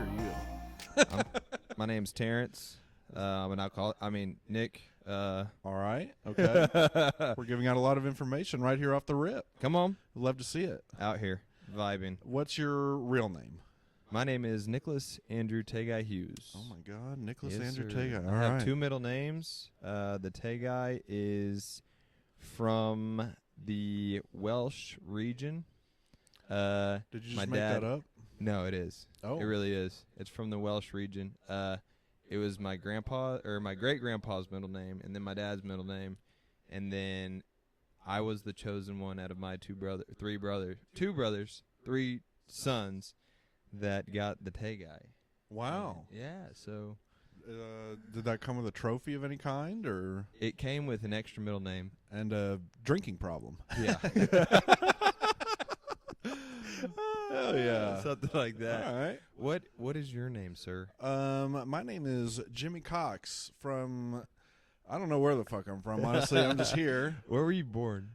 are you? My name's Terrence. And Nick. All right. Okay. We're giving out a lot of information right here off the rip. Come on. Love to see it. Out here, vibing. What's your real name? My name is Nicholas Andrew Tagay Hughes. Oh, my God. Nicholas Yes, Andrew sir. Tagay. I have two middle names. The Tagay is from the Welsh region. Did you just my make dad, that up? No, it is. Oh. It really is. It's from the Welsh region. It was my grandpa or my great-grandpa's middle name, and then my dad's middle name, and then I was the chosen one out of my two sons that got the Tagay. Wow. Yeah, so did that come with a trophy of any kind, or it came with an extra middle name and a drinking problem? Yeah. Hell yeah. Something like that. All right. What is your name, sir? My name is Jimmy Cox from, I don't know where the fuck I'm from, honestly. I'm just here. Where were you born?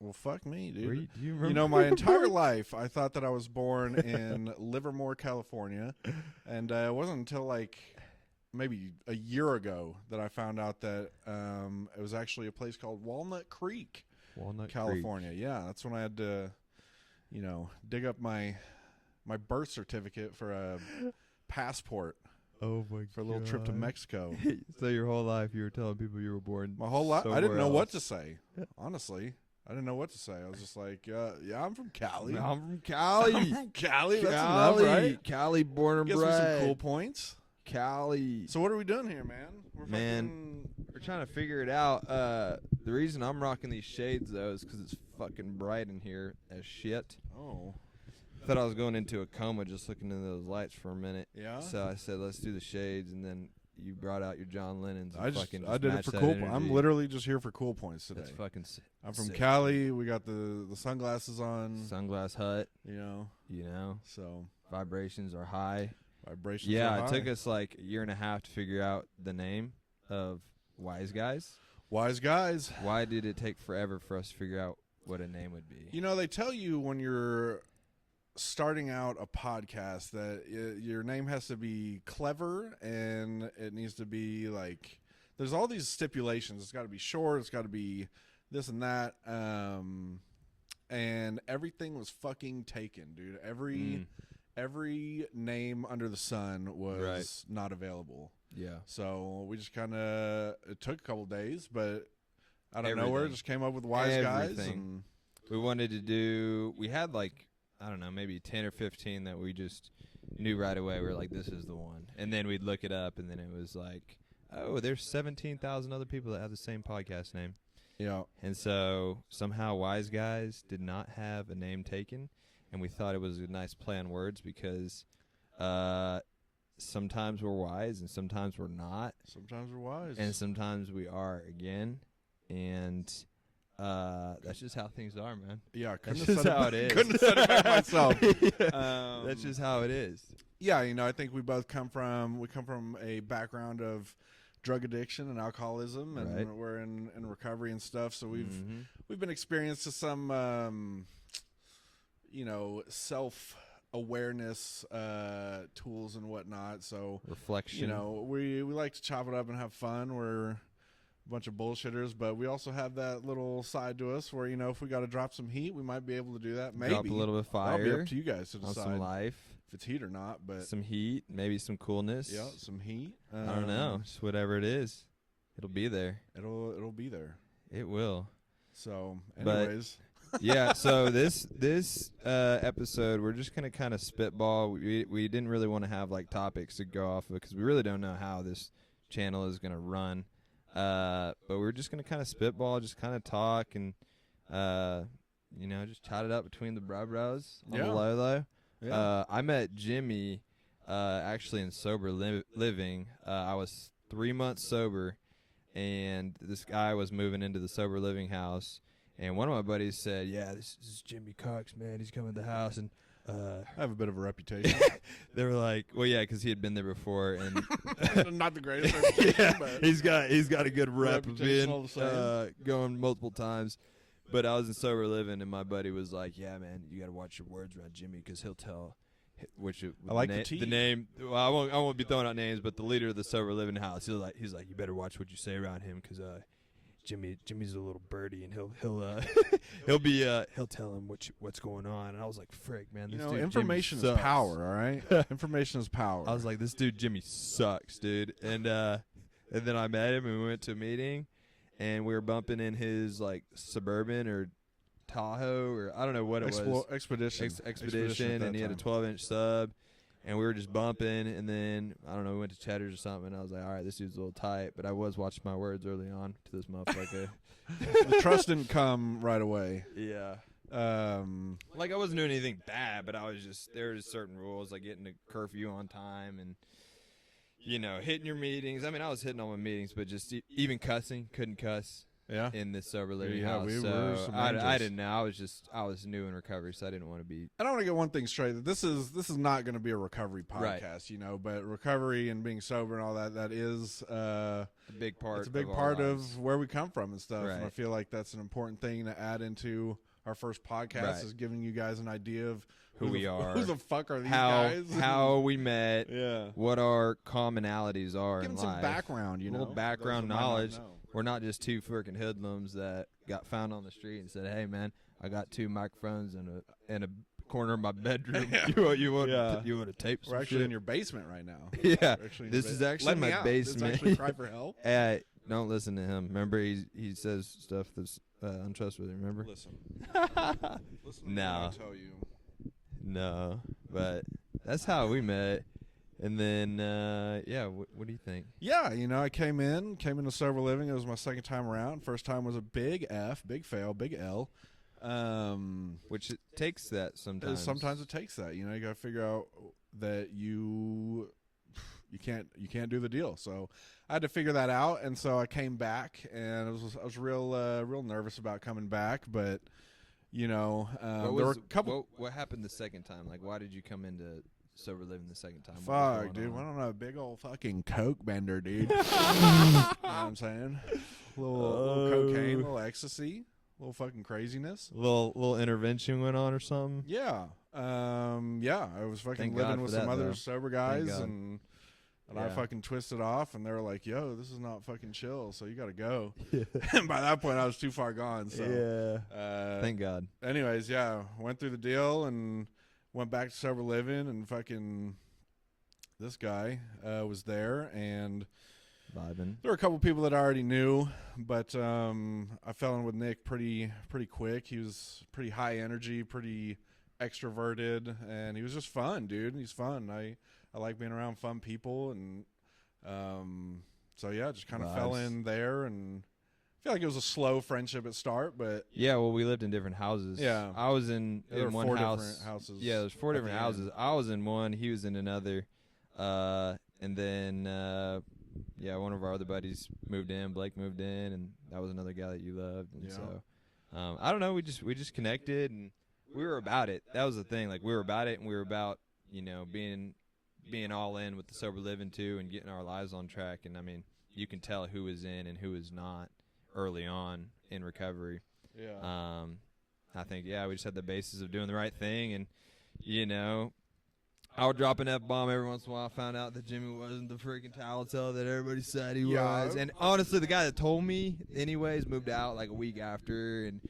Well, fuck me, dude. Do you remember? You know, my entire life, I thought that I was born in Livermore, California, and it wasn't until like maybe a year ago that I found out that it was actually a place called Walnut Creek, California. Creek. Yeah, that's when I had to, dig up my birth certificate for a passport. Oh my god! For a little trip to Mexico. So your whole life you were telling people you were born. My whole life, I didn't know what to say. Honestly, I didn't know what to say. I was just like, yeah, I'm from Cali. I'm from Cali. I'm from Cali. That's enough, right? Cali, born and Gives me bred. some cool points. Cali. So what are we doing here, man? We're trying to figure it out. The reason I'm rocking these shades though is because it's fucking bright in here as shit. Oh. Thought I was going into a coma just looking into those lights for a minute. Yeah. So I said, let's do the shades, and then you brought out your John Lennons. And I did it for cool. I'm literally just here for cool points today. That's fucking I'm from sick. Cali. We got the sunglasses on. Sunglass Hut. You know. So vibrations are high. Vibrations. Yeah, are high. it took us like a year and a half to figure out the name of Wise Guys. Wise Guys. Why did it take forever for us to figure out what a name would be? They tell you when you're starting out a podcast that your name has to be clever and it needs to be like, there's all these stipulations. It's got to be short. It's got to be this and that. And everything was fucking taken, dude. Every name under the sun was not available. Yeah. So we just kind of, it took a couple days, but out of nowhere just came up with Wise Guys. And we had like, I don't know, maybe 10 or 15 that we just knew right away. We were like, this is the one. And then we'd look it up, and then it was like, oh, there's 17,000 other people that have the same podcast name. Yeah. And so somehow Wise Guys did not have a name taken, and we thought it was a nice play on words because sometimes we're wise and sometimes we're not. Sometimes we're wise. And sometimes we are again. And that's just how things are, man. Yeah, that's just how it is. Couldn't have said it better myself. That's just how it is. Yeah, I think we both come from a background of drug addiction and alcoholism, and we're in recovery and stuff. So we've been experiencing some self-awareness tools and whatnot. So reflection. We like to chop it up and have fun. We're bunch of bullshitters, but we also have that little side to us where if we got to drop some heat, we might be able to do that. Maybe drop a little bit of fire. That'll be up to you guys to decide on some life if it's heat or not. But some heat, maybe some coolness. Yeah, some heat. I don't know, just whatever it is, it'll be there. It'll be there. It will. So, anyways. Yeah, so this episode, we're just gonna kind of spitball. We didn't really want to have like topics to go off of because we really don't know how this channel is gonna run. But we're just going to kind of spitball, just kind of talk and, just chat it up between the bros on the low. Yeah. I met Jimmy, actually in sober living. I was 3 months sober, and this guy was moving into the sober living house. And one of my buddies said, yeah, this is Jimmy Cox, man. He's coming to the house. And I have a bit of a reputation. They were like, well, yeah, because he had been there before, and not the greatest reputation. But he's got a good rep of being going multiple times. But I was in sober living, and my buddy was like, yeah, man, you got to watch your words around Jimmy because he'll tell which I like the name. Well, I won't be throwing out names, but the leader of the Sober Living House, he's like, you better watch what you say around him, because Jimmy's a little birdie, and he'll he'll tell him what's going on. And I was like, frick, man, this dude information Jimmy is sucks. power, all right? Information is power. I was like, this dude Jimmy sucks, dude. And then I met him, and we went to a meeting, and we were bumping in his like Suburban or Tahoe, or I don't know what it was. Expedition, and he had a 12-inch sub, and we were just bumping, and then I don't know, we went to Cheddar's or something, and I was like, all right, this dude's a little tight, but I was watching my words early on to this motherfucker. The trust didn't come right away. Yeah. Like I wasn't doing anything bad, but I was just, there were just certain rules, like getting to curfew on time, and hitting your meetings. I mean, I was hitting all my meetings, but just even cussing, couldn't cuss. Yeah. In this Sober Living House. I didn't know. I was new in recovery, so I didn't want to be. I don't want to get one thing straight. That this is not going to be a recovery podcast, right. But recovery and being sober and all that is a big part. It's a big part of where we come from and stuff. Right. And I feel like that's an important thing to add into our first podcast, right. is giving you guys an idea of who we are, who the fuck are these guys, how we met, yeah, what our commonalities are Give in them life. Some background, a little background knowledge. We're not just two freaking hoodlums that got found on the street and said, "Hey, man, I got 2 microphones in a corner of my bedroom. Yeah. you want to tape some We're actually shit? in your basement right now. Yeah, this is actually my basement. This is actually cry for help. Don't listen to him. Remember, he says stuff that's untrustworthy. Remember? Listen to no. what I tell you. No, but that's how we met. And then, what do you think? Yeah, I came into Sober Living. It was my second time around. First time was a big F, big fail, big L. Which it takes that sometimes. Sometimes it takes that. You got to figure out that you can't do the deal. So I had to figure that out, and so I came back, and I was real nervous about coming back, but there were a couple. What happened the second time? Like, why did you come into Sober Living the second time? Fuck, dude. I don't know. Big old fucking coke bender, dude. You know what I'm saying? Little cocaine, little ecstasy, little fucking craziness. Little intervention went on or something? Yeah. I was fucking living with some other sober guys, and I fucking twisted off, and they were like, yo, this is not fucking chill, so you got to go. And by that point, I was too far gone. So, thank God. Anyways, went through the deal and went back to Sober Living, and fucking this guy was there, and vibing. There were a couple people that I already knew, but I fell in with Nick pretty quick. He was pretty high energy, pretty extroverted, and he was just fun, dude. He's fun. I like being around fun people, and just kind of fell in there, and I feel like it was a slow friendship at start, but we lived in different houses. Yeah, I was in one house. Different houses. Yeah, there's 4 different houses. I was in one. He was in another, and then one of our other buddies moved in. Blake moved in, and that was another guy that you loved. And so I don't know. We just connected, and we were about it. That was the thing. Like, we were about it, and we were about being all in with the Sober Living too, and getting our lives on track. And I mean, you can tell who is in and who is not early on in recovery. Yeah. I think we just had the basis of doing the right thing, and I would drop an F-bomb every once in a while. I found out that Jimmy wasn't the freaking tattletale that everybody said he was. And honestly, the guy that told me anyways moved out like a week after, and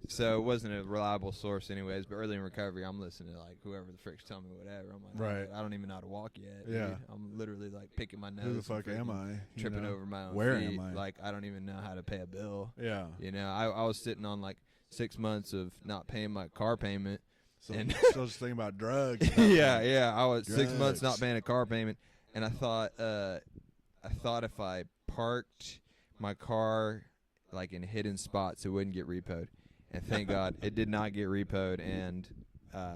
so it wasn't a reliable source anyways. But early in recovery, I'm listening to like whoever the frick's telling me whatever. I'm like, right. I don't even know how to walk yet. Yeah. Dude. I'm literally like picking my nose. Who the fuck am I? Tripping over my own Where feet. am I? Like, I don't even know how to pay a bill. Yeah. I was sitting on like 6 months of not paying my car payment. So and still just thinking about drugs. I was 6 months not paying a car payment, and I thought if I parked my car like in hidden spots, it wouldn't get repoed. And thank God it did not get repoed, and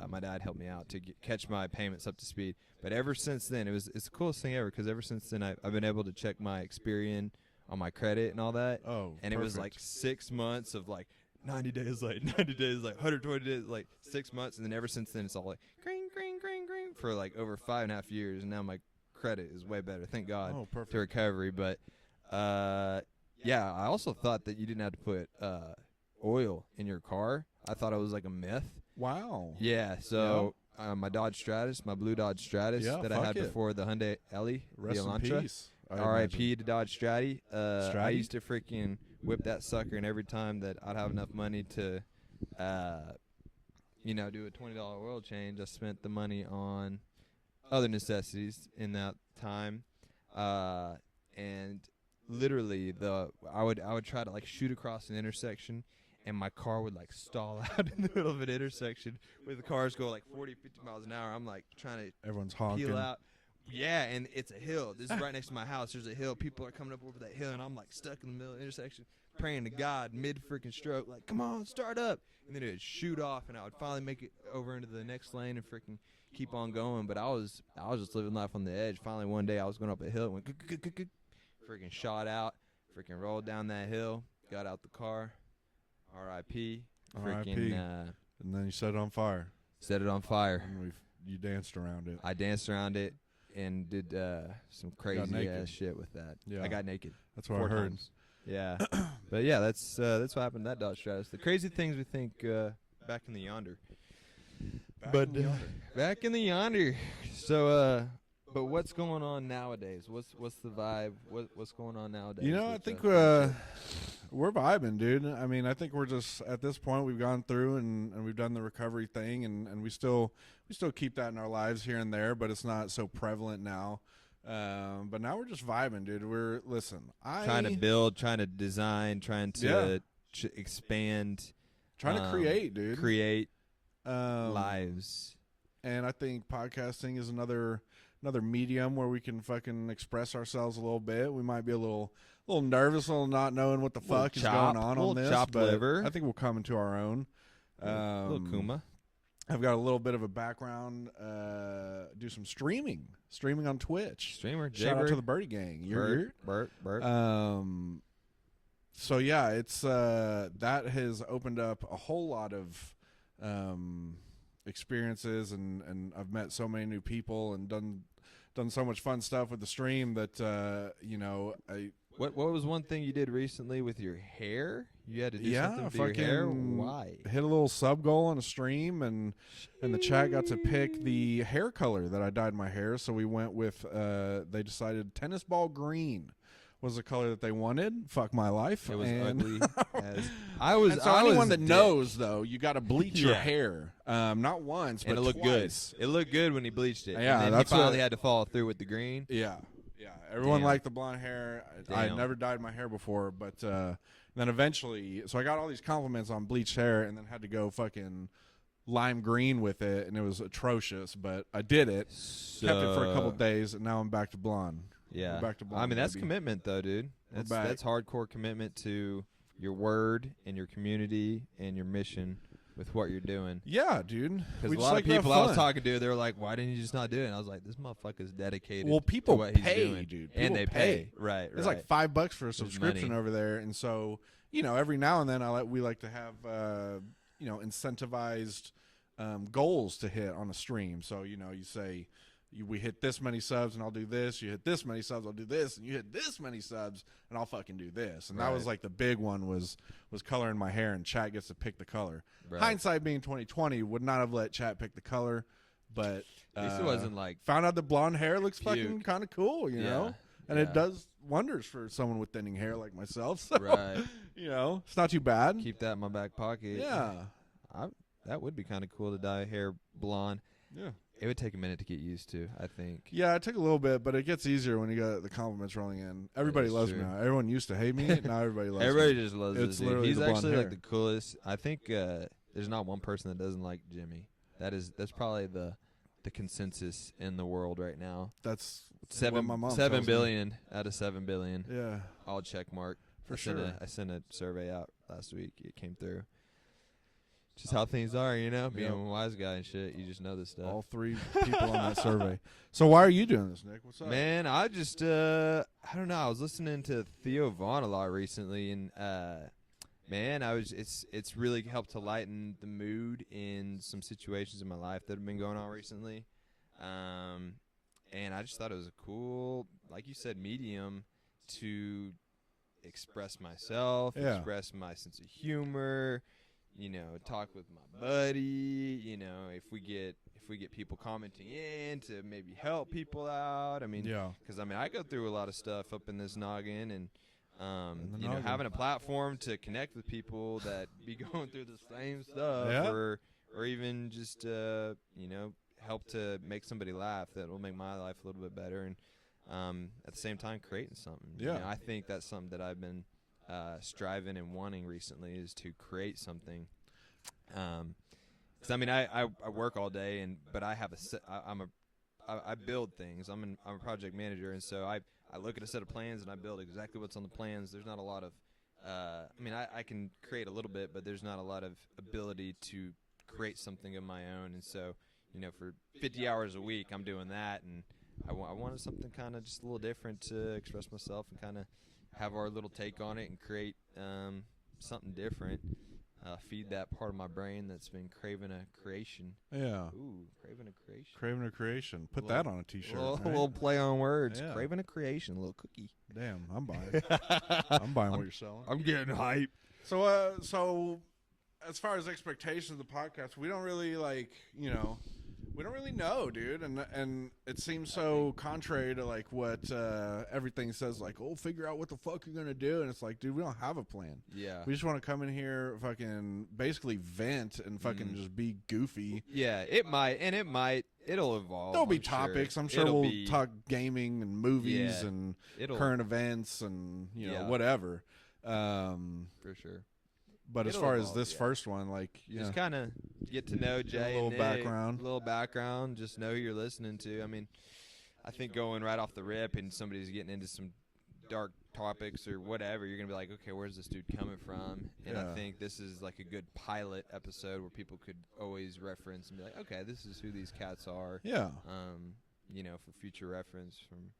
my dad helped me out to catch my payments up to speed. But ever since then, it's the coolest thing ever, because ever since then I've been able to check my Experian on my credit and all that. Oh, and perfect. It was like 6 months of like 90 days late, 90 days late, 120 days, like 6 months, and then ever since then it's all like green for like over 5.5 years, and now my credit is way better. Thank God to recovery. But I also thought that you didn't have to put oil in your car. I thought it was like a myth. Wow. Yeah. So my Dodge Stratus, my blue Dodge Stratus that I had before the Hyundai Ellie, Rest the Elantra. in peace. R.I.P. to Dodge Stratty. I used to freaking whip that sucker, and every time that I'd have enough money to, do a $20 oil change, I spent the money on other necessities in that time. And literally, I would try to like shoot across an intersection, and my car would like stall out in the middle of an intersection where the cars go like 40, 50 miles an hour. I'm like trying to everyone's honking. Peel out. Yeah, and it's a hill. This is right next to my house. There's a hill. People are coming up over that hill, and I'm like stuck in the middle of the intersection, praying to God mid freaking stroke, like, come on, start up. And then it would shoot off, and I would finally make it over into the next lane and freaking keep on going. But I was just living life on the edge. Finally, one day I was going up a hill, went freaking shot out, freaking rolled down that hill, got out the car, R.I.P. Freaking. And then you set it on fire. Set it on fire. And you danced around it. I danced around it. And did some crazy ass shit with that. Yeah. I got naked. That's what I heard. Times. Yeah. But yeah, that's what happened to that Dodge Stratus. The crazy things we think back in the yonder. Back in the yonder. So but what's going on nowadays? What's the vibe? What's going on nowadays? I think we're vibing, dude. I mean, I think we're just at this point we've gone through and we've done the recovery thing, and we still keep that in our lives here and there, but it's not so prevalent now. But now we're just vibing, dude. Trying to build, trying to design, trying to expand, trying to create, dude. Create lives. And I think podcasting is another medium where we can fucking express ourselves a little bit. We might be a little nervous, a little not knowing what the fuck is going on this. But liver. I think we'll come into our own. Little Kuma. I've got a little bit of a background. Do some streaming on Twitch. Streamer. Shout out to the Birdie Gang. Bert. So yeah, it's that has opened up a whole lot of experiences, and I've met so many new people and done so much fun stuff with the stream that What was one thing you did recently with your hair? You had to do something with your hair? Why? Hit a little sub goal on a stream, and the chat got to pick the hair color that I dyed my hair. So we went with they decided tennis ball green was the color that they wanted. Fuck my life. It was ugly. Anyone that knows, though, you got to bleach your hair. Not once, but it looked twice. Good. It looked good when he bleached it. Yeah, and then he finally had to follow through with the green. Yeah. Everyone liked the blonde hair. I never dyed my hair before, but then eventually, so I got all these compliments on bleached hair, and then had to go fucking lime green with it, and it was atrocious. But I did it, kept it for a couple days, and now I'm back to blonde. Yeah, back to blonde. I mean, that's commitment, though, dude. That's hardcore commitment to your word and your community and your mission with what you're doing. Yeah, dude. Because a lot of people I was talking to, they were like, "Why didn't you just not do it?" And I was like, "This motherfucker's dedicated." Well, people to what pay, he's doing. dude. And they pay. Right. It's like $5 for a subscription over there, and so every now and then we like to have incentivized goals to hit on a stream. So you say. We hit this many subs and I'll do this. You hit this many subs, I'll do this. And you hit this many subs and I'll fucking do this. And that was like the big one was coloring my hair, and chat gets to pick the color. Right. Hindsight being 2020, would not have let chat pick the color, but at least it wasn't like found out the blonde hair looks fucking kind of cool, you know? And it does wonders for someone with thinning hair like myself. So, it's not too bad. Keep that in my back pocket. Yeah. That would be kind of cool to dye hair blonde. Yeah. It would take a minute to get used to, I think. Yeah, it took a little bit, but it gets easier when you got the compliments rolling in. Everybody loves me now. Everyone used to hate me. Now everybody loves me. Everybody just loves this dude. He's actually like the coolest. I think there's not one person that doesn't like Jimmy. That's probably the consensus in the world right now. That's 7 billion out of 7 billion. Yeah. All check mark. For sure. I sent a survey out last week. It came through. Just how things are, being a wise guy and shit. You just know this stuff. All 3 people on that survey. So why are you doing this, Nick? What's up? Man, I just, I don't know. I was listening to Theo Vaughn a lot recently, and, man, it's really helped to lighten the mood in some situations in my life that have been going on recently. And I just thought it was a cool, like you said, medium to express myself, express my sense of humor, talk with my buddy, if we if we get people commenting in to maybe help people out. I mean, because I go through a lot of stuff up in this noggin, and having a platform to connect with people that be going through the same stuff, or even just help to make somebody laugh, that will make my life a little bit better, and at the same time creating something. I think that's something that I've been striving and wanting recently, is to create something. I work all day, but I have I build things. I'm a project manager, and so I look at a set of plans and I build exactly what's on the plans. There's not a lot of I can create a little bit, but there's not a lot of ability to create something of my own. And so for 50 hours a week, I'm doing that, and I wanted something kind of just a little different to express myself and kind of have our little take on it and create something different. Feed that part of my brain that's been craving a creation. Yeah. Ooh, craving a creation. Craving a creation. Put that on a T-shirt. A little play on words. Yeah. Craving a creation. A little cookie. Damn, I'm buying. I'm buying what you're selling. I'm getting hype. So as far as expectations of the podcast, we don't really we don't really know, dude, and it seems so contrary to what everything says. Figure out what the fuck you're gonna do, and it's like, dude, we don't have a plan. Yeah, we just want to come in here, fucking basically vent and fucking just be goofy. Yeah, it'll evolve. There'll be topics. I'm sure we'll talk gaming and movies and current events and whatever. For sure. But as far as this first one, just kind of get to know Jay, a little background, just know who you're listening to. I mean, I think going right off the rip and somebody's getting into some dark topics or whatever, you're gonna be like, okay, where's this dude coming from? And I think this is a good pilot episode where people could always reference and be like, okay, this is who these cats are. Yeah. For future reference from,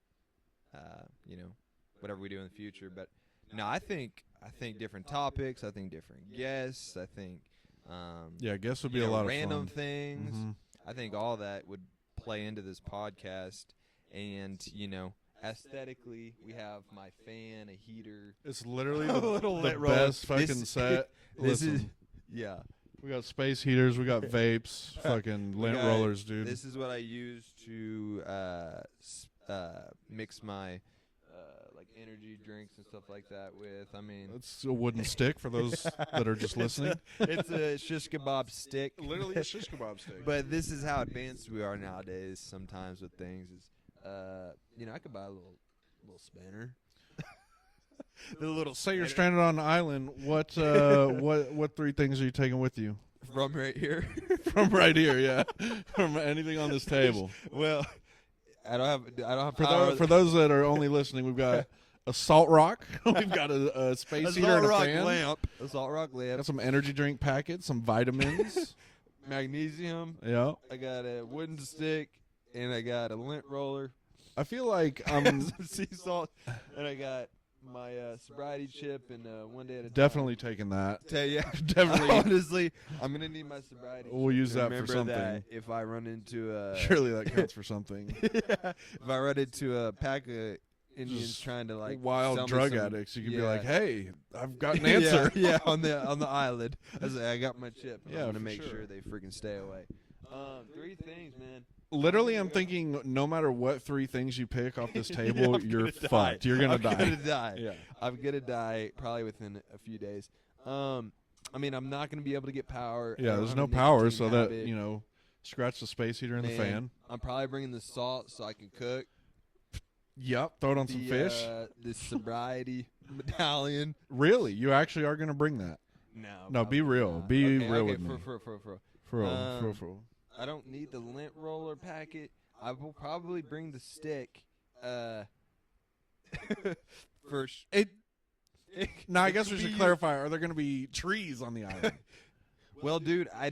whatever we do in the future. But no, I think different topics. I think different guests. I think, guests would be a lot of random fun. things. Mm-hmm. I think all that would play into this podcast. And aesthetically, we have my fan, a heater. It's literally the best fucking set. We got space heaters. We got vapes. Fucking lint rollers, dude. This is what I use to mix my energy drinks and stuff like that with. I mean, it's a wooden stick for those that are just listening. It's a shish kebab stick. Literally a shish kebab stick. But this is how advanced we are nowadays. Sometimes with things is, I could buy a little spinner. Say you're stranded on an island. What 3 things are you taking with you? From right here. From right here, yeah. From anything on this table. Well, I don't have power. For those that are only listening, we've got a salt rock. We've got a space heater and a fan. A salt rock lamp. Got some energy drink packets, some vitamins, magnesium. Yeah. I got a wooden stick, and I got a lint roller. I feel like some sea salt, and I got my sobriety chip, and one day at a time. Definitely taking that. Yeah, definitely. Honestly, I'm gonna need my sobriety. We'll use that for something. That if I run into surely that counts for something. If I run into a pack of Indians just trying to wild drug addicts, you can be like, "Hey, I've got an answer." on the island. I got my chip. Yeah, I'm gonna make sure they freaking stay away. 3 things, man. Literally, I'm thinking no matter what 3 things you pick off this table, you're fucked. You're gonna die. I'm gonna die. Yeah, I'm gonna die probably within a few days. I'm not gonna be able to get power. Yeah, there's no power, so that scratch the space heater and the fan. I'm probably bringing the salt so I can cook. Yep, throw it on some fish. This sobriety medallion. Really, you actually are gonna bring that? No, be real. Be real with me. For real. I don't need the lint roller packet. I will probably bring the stick. First, now I guess we should clarify: are there going to be trees on the island? Well, dude, I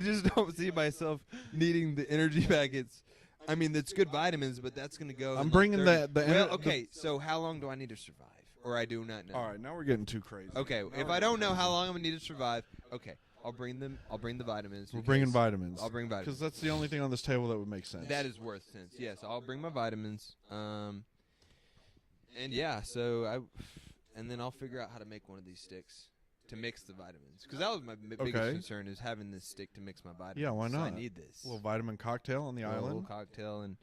just don't see myself needing the energy packets. I mean, that's good vitamins, but that's going to go. I'm bringing the. Well, okay. So how long do I need to survive, or I do not know? All right, now we're getting too crazy. Okay, if I don't know how long I'm going to need to survive, okay. I'll bring the vitamins. We're bringing vitamins. I'll bring vitamins. Because that's the only thing on this table that would make sense. That is worth sense. Yes, I'll bring my vitamins. And yeah, and then I'll figure out how to make one of these sticks. to mix the vitamins, because that was my biggest concern, is having this stick to mix my vitamins. Yeah, why not? So I need this. A little vitamin cocktail on the island. A little cocktail and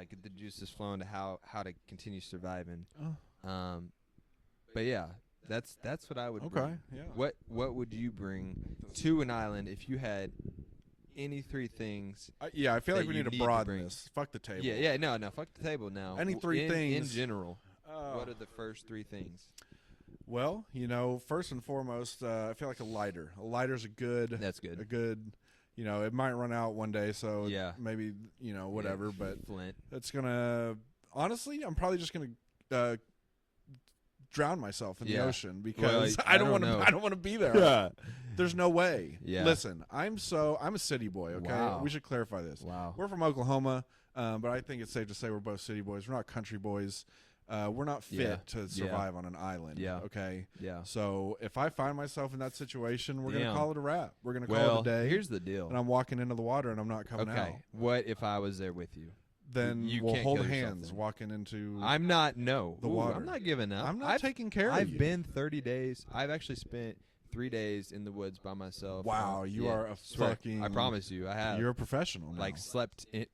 get the juices flowing to how to continue surviving. But yeah, that's what I would bring. Yeah. What would you bring to an island if you had any 3 things? I feel like we need to broaden this. Fuck the table. Yeah, no, fuck the table now. Any 3 things in general. What are the first 3 things? Well, first and foremost, I feel like a lighter. A lighter's That's good. A good, it might run out one day, so maybe, whatever. Yeah, but flint. It's gonna. Honestly, I'm probably just gonna drown myself in the ocean because I don't want to. I don't want to be there. Yeah. There's no way. Yeah. Listen, I'm a city boy. Okay, wow. We should clarify this. Wow. We're from Oklahoma, but I think it's safe to say we're both city boys. We're not country boys. We're not fit to survive on an island. Yeah. Okay. Yeah. So if I find myself in that situation, we're gonna call it a wrap. We're gonna call it a day. Here's the deal. And I'm walking into the water and I'm not coming out. What if I was there with you? Then we'll hold hands walking into. I'm not. No. The water. I'm not giving up. I'm not taking care of you. I've been 30 days. I've actually spent 3 days in the woods by myself. Wow, you are a fucking. I promise you, I have. You're a professional now. Like slept in.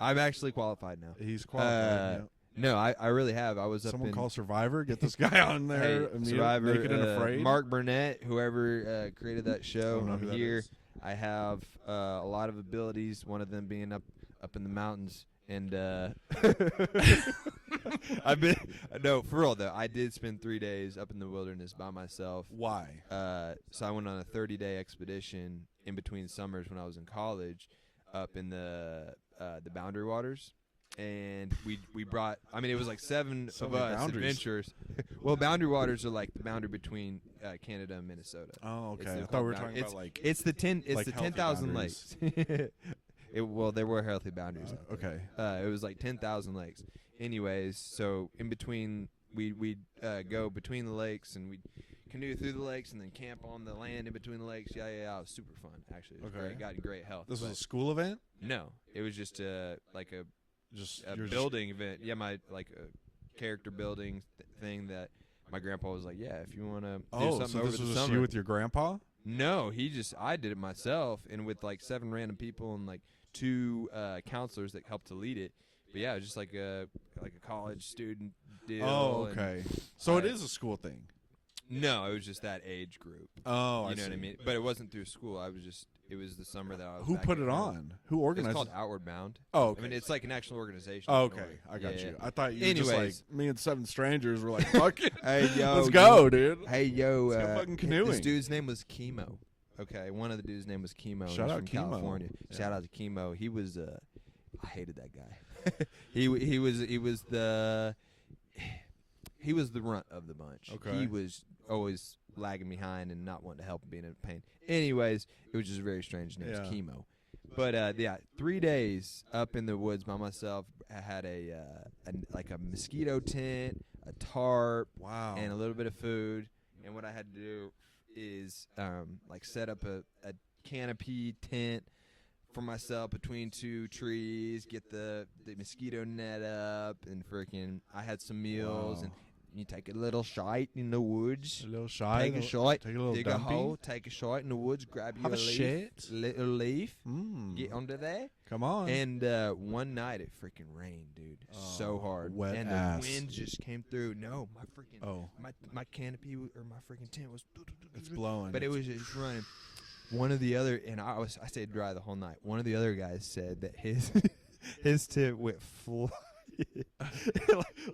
I'm actually qualified now. He's qualified. No, I really have. I was Someone up in. Call Survivor. Get this guy on there. Hey, Survivor. Naked and Afraid. Mark Burnett, whoever created that show. I'm here. I have a lot of abilities. One of them being up in the mountains. And I've been for real though. I did spend 3 days up in the wilderness by myself. Why? So I went on a 30-day expedition in between summers when I was in college, up in the Boundary Waters, and we brought. I mean, it was like 7 of us adventurers. Well, Boundary Waters are like the boundary between Canada and Minnesota. Oh, okay. I thought we were talking about like it's the 10,000 boundaries. lakes. Well, there were healthy boundaries. Okay. It was like 10,000 lakes. Anyways, so in between, we'd go between the lakes and we'd canoe through the lakes and then camp on the land in between the lakes. Yeah. It was super fun, actually. It was great. Got great health. This was a school event? No. It was just like a building event. Yeah, my like a character building thing that my grandpa was like, yeah, if you want to do something over the summer. Oh, so this was just you with your grandpa? No, I did it myself and with like 7 random people and like 2 counselors that helped to lead it. But yeah, it was just like a college student deal. Oh, okay. So it is a school thing. No, it was just that age group. Oh, you know what I mean? But it wasn't through school. It was the summer that I was. Who put it on? Who organized? It's called Outward Bound. Oh, okay. I mean, it's like an actual organization. Oh, okay, I got you. I thought you were just like me and 7 strangers were like, fuck it. Hey, yo, let's go, dude. Hey, yo, let's go fucking canoeing. This dude's name was Chemo. Okay, one of the dudes' name was Chemo. Shout out from Chemo. California. Yeah. Shout out to Chemo. He was. I hated that guy. he was the runt of the bunch. Okay. He was always lagging behind and not wanting to help and being in pain. Anyways, it was just a very strange name. It's Chemo. But 3 days up in the woods by myself. I had a mosquito tent, a tarp, and a little bit of food. And what I had to do is set up a canopy tent for myself between 2 trees, get the mosquito net up, and I had some meals, and you take a little shite in the woods. A little shite. Take a shite. Take a little dig dumpy. a hole. Take a shite in the woods. Grab you Have a leaf. Little leaf. Mm. Get under there. Come on. And one night it freaking rained, dude, so hard. Wet and ass. the wind just came through. No, my freaking my canopy or my freaking tent was. It's blowing. But it was just running. One of the other, and I stayed dry the whole night. One of the other guys said that his tent went flying.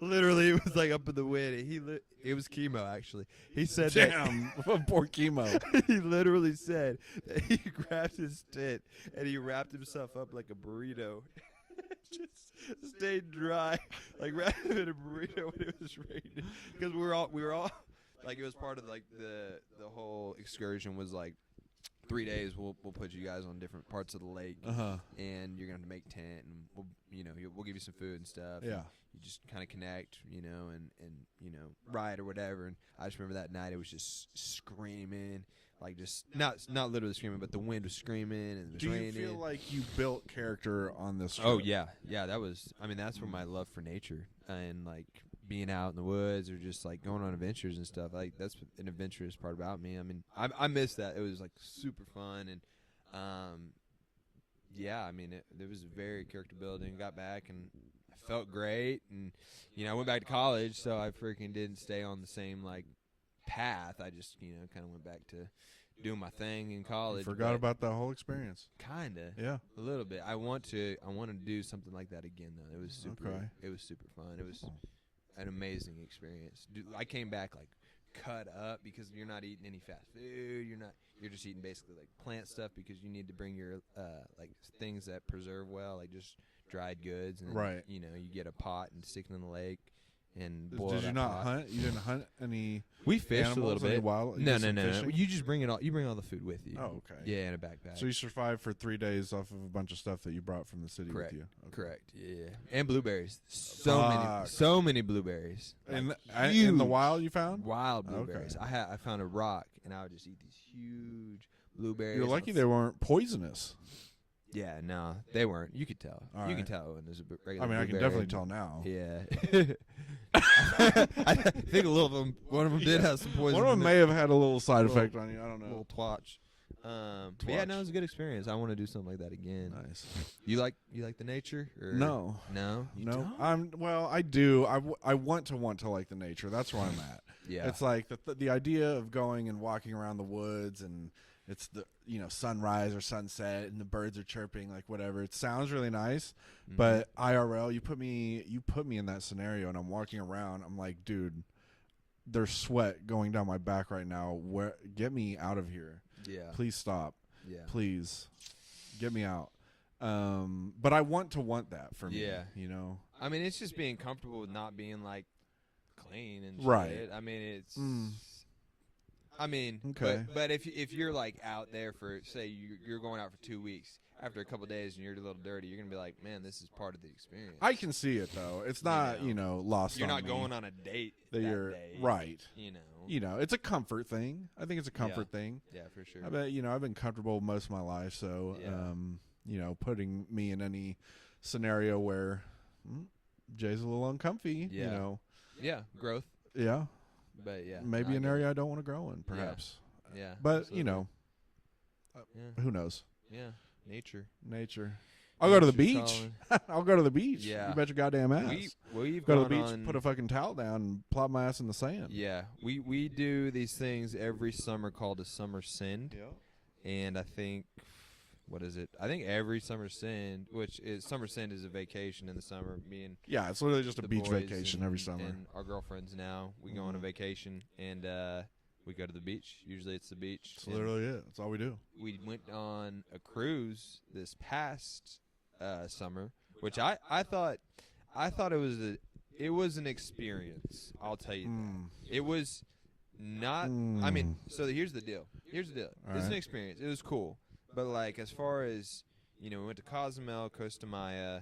Literally, it was like up in the wind. It was Chemo, actually. He said, "Damn, poor Chemo." He literally said that he grabbed his tent and he wrapped himself up like a burrito. Just stayed dry, like wrapped him in a burrito when it was raining. Because we were all like, it was part of like the whole excursion was like 3 days. We'll put you guys on different parts of the lake, and you're gonna have to make tent, and we'll give you some food and stuff. Yeah, you just kind of connect, and ride or whatever. And I just remember that night it was just screaming, like just not literally screaming, but the wind was screaming and it was raining. Do you feel like you built character on this trip? Oh yeah, that was. I mean, that's where my love for nature and like being out in the woods or just like going on adventures and stuff. Like that's an adventurous part about me. I mean, I miss that. It was like super fun and yeah. I mean, it was very character building. Got back and I felt great, and I went back to college, so I freaking didn't stay on the same like path. I just kind of went back to doing my thing in college. Forgot about that whole experience. Kinda, yeah, a little bit. I want to do something like that again though. It was super. Okay. It was super fun. It was an amazing experience. Dude, I came back like cut up because you're not eating any fast food. You're just eating basically like plant stuff because you need to bring your like things that preserve well, like just dried goods. And right. You get a pot and stick it in the lake and boil. Did you not hunt? You didn't hunt any? We fished animals, a little bit. Wild, no. You just bring it all. You bring all the food with you. Oh, okay. Yeah, in a backpack. So you survived for 3 days off of a bunch of stuff that you brought from the city Correct. with you. Okay. Correct. Yeah, and blueberries. So many blueberries. In the wild, you found wild blueberries. Okay. I found a rock, and I would just eat these huge blueberries. You're lucky they weren't poisonous. Yeah, no, they weren't. You could tell. All you right. can tell when there's a regular. I mean, I can definitely tell now. Yeah. I think a little of them. One of them did have some poison. One of them may have had a little side effect on you. I don't know. A little twatch. But yeah, no, it was a good experience. I want to do something like that again. Nice. You like the nature? Or? No. You don't? I do. I want to like the nature. That's where I'm at. Yeah. It's like the idea of going and walking around the woods, and it's the sunrise or sunset and the birds are chirping, like whatever. It sounds really nice, but IRL, you put me in that scenario and I'm walking around, I'm like, dude, there's sweat going down my back right now. Get me out of here. Yeah. Please stop. Yeah. Please get me out. But I want that for me. Yeah. I mean, it's just being comfortable with not being like clean and shit. Right. I mean, it's. I mean, okay. But if you're like out there for, say you're going out for 2 weeks, after a couple of days and you're a little dirty, you're gonna be like, man, this is part of the experience. I can see it though. It's not lost. You're not me going on a date that you're day, right. It's a comfort thing. I think it's a comfort thing. Yeah, for sure. I bet I've been comfortable most of my life, so putting me in any scenario where Jay's a little uncomfy. Yeah. Growth. Yeah. But yeah, maybe an area I don't want to grow in, perhaps. Yeah. But who knows? Yeah, nature. I'll go to the beach. I'll go to the beach. Yeah. You bet your goddamn ass. We've go to the beach, put a fucking towel down, and plop my ass in the sand. Yeah, we do these things every summer called a summer send. Yeah. And I think. What is it? I think every summer send, summer send is a vacation in the summer. It's literally just a beach vacation every summer. And our girlfriends now, we go on a vacation and we go to the beach. Usually it's the beach. That's literally it. That's all we do. We went on a cruise this past summer, which I thought it was an experience. I'll tell you that. It was not. I mean, so here's the deal. It's an experience. It was cool. But, like, as far as, we went to Cozumel, Costa Maya,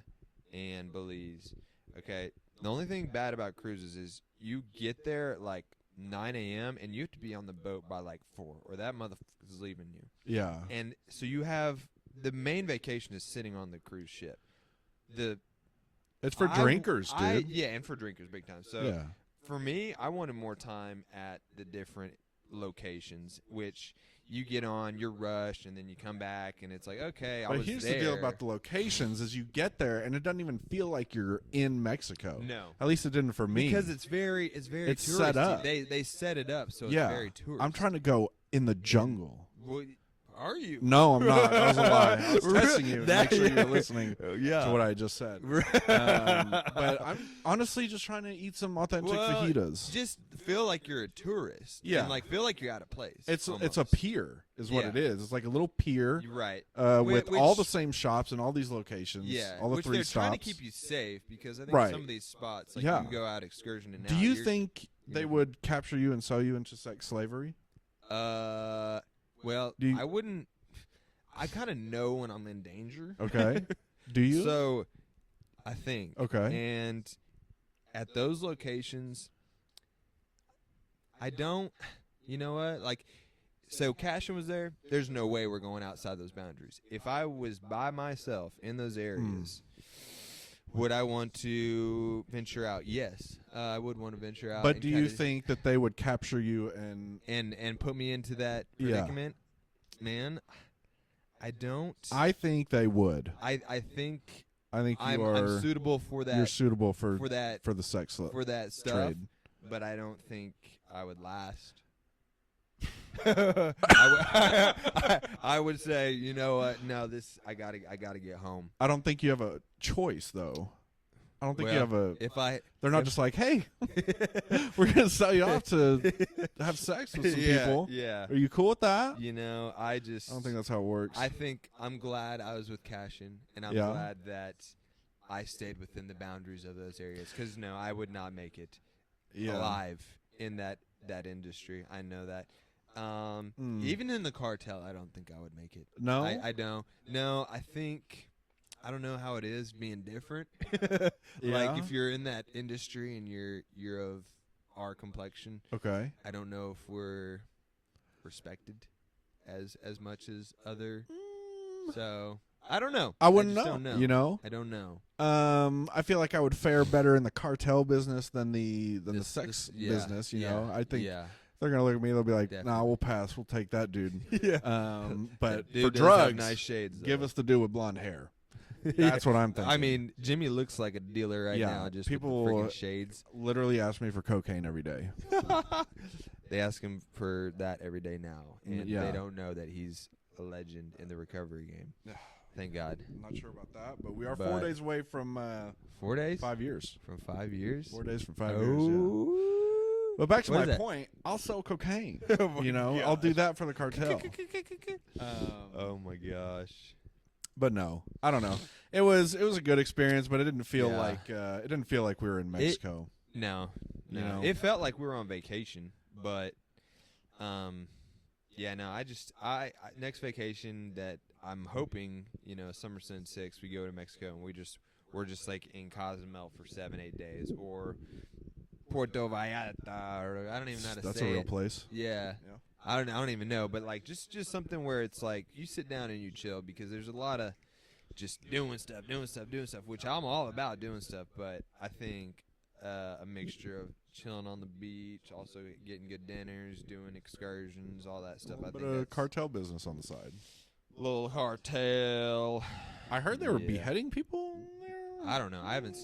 and Belize, okay? The only thing bad about cruises is you get there at, like, 9 a.m., and you have to be on the boat by, like, 4, or that motherfucker's leaving you. Yeah. And so you have – the main vacation is sitting on the cruise ship. It's for drinkers, dude. Yeah, and for drinkers, big time. So, for me, I wanted more time at the different locations, which – you get on, you're rushed, and then you come back, and it's like, okay, I was there. But here's the deal about the locations is you get there, and it doesn't even feel like you're in Mexico. No. At least it didn't for me. Because it's very touristy. Set up. They set it up so it's very touristy. I'm trying to go in the jungle. Well, are you? No, I'm not. That was a lie. I was testing you to make sure you were listening to what I just said. But I'm honestly just trying to eat some authentic fajitas. Just feel like you're a tourist. Yeah. And feel like you're out of place. It's a pier is what it is. It's like a little pier. Right. With all the same shops and all these locations. Yeah. All the 3 they're stops. Trying to keep you safe because I think some of these spots, like you can go out excursion and now. Do you think they would capture you and sell you into sex slavery? Well, I wouldn't. I kind of know when I'm in danger. Okay. Do you? So, I think. Okay. And at those locations, I don't. You know what? Like, so Cashin was there. There's no way we're going outside those boundaries. If I was by myself in those areas, would I want to venture out? Yes, I would want to venture out. But do you think that they would capture you and put me into that predicament? Yeah. Man, I don't. I think they would. I think I'm suitable for that. You're suitable for that for the sex for that stuff. Trade. But I don't think I would last. I would say, you know what? No, I gotta get home. I don't think you have a choice, though. I don't think you have a. They're not just like, hey, we're gonna sell you off to have sex with some people. Yeah. Are you cool with that? You know, I don't think that's how it works. I think I'm glad I was with Cashin, and I'm glad that I stayed within the boundaries of those areas. Because no, I would not make it alive in that industry. I know that. Even in the cartel, I don't think I would make it. No, I don't. No, I think I don't know how it is being different. Like if you're in that industry and you're of our complexion. Okay. I don't know if we're respected as much as other. So I don't know. I wouldn't know. Don't know. You know. I don't know. I feel like I would fare better in the cartel business than the sex business. You know. I think. Yeah. They're gonna look at me. They'll be like, "Nah, we'll pass. We'll take that dude." But for drugs, nice shades, give us the dude with blonde hair. That's what I'm thinking. I mean, Jimmy looks like a dealer right now. Just people with the freaking shades. Literally ask me for cocaine every day. They ask him for that every day now, and they don't know that he's a legend in the recovery game. Thank God. I'm not sure about that, but we are 4 days away from 4 days. 5 years. From 5 years. 4 days from 5 years. Yeah. But back to my point, I'll sell cocaine. You know, I'll do that for the cartel. Oh my gosh! But no, I don't know. It was a good experience, but it didn't feel like we were in Mexico. No. You know? It felt like we were on vacation, but I next vacation that I'm hoping, you know, Summer Sun 6, we go to Mexico and we're just like in Cozumel for 7-8 days, or Puerto Vallarta, or I don't even know how to say it. That's a real place. Yeah. I don't even know, but like just something where it's like you sit down and you chill, because there's a lot of just doing stuff, which I'm all about doing stuff, but I think a mixture of chilling on the beach, also getting good dinners, doing excursions, all that stuff. But a cartel business on the side. Little cartel. I heard they were beheading people there. I don't know. I haven't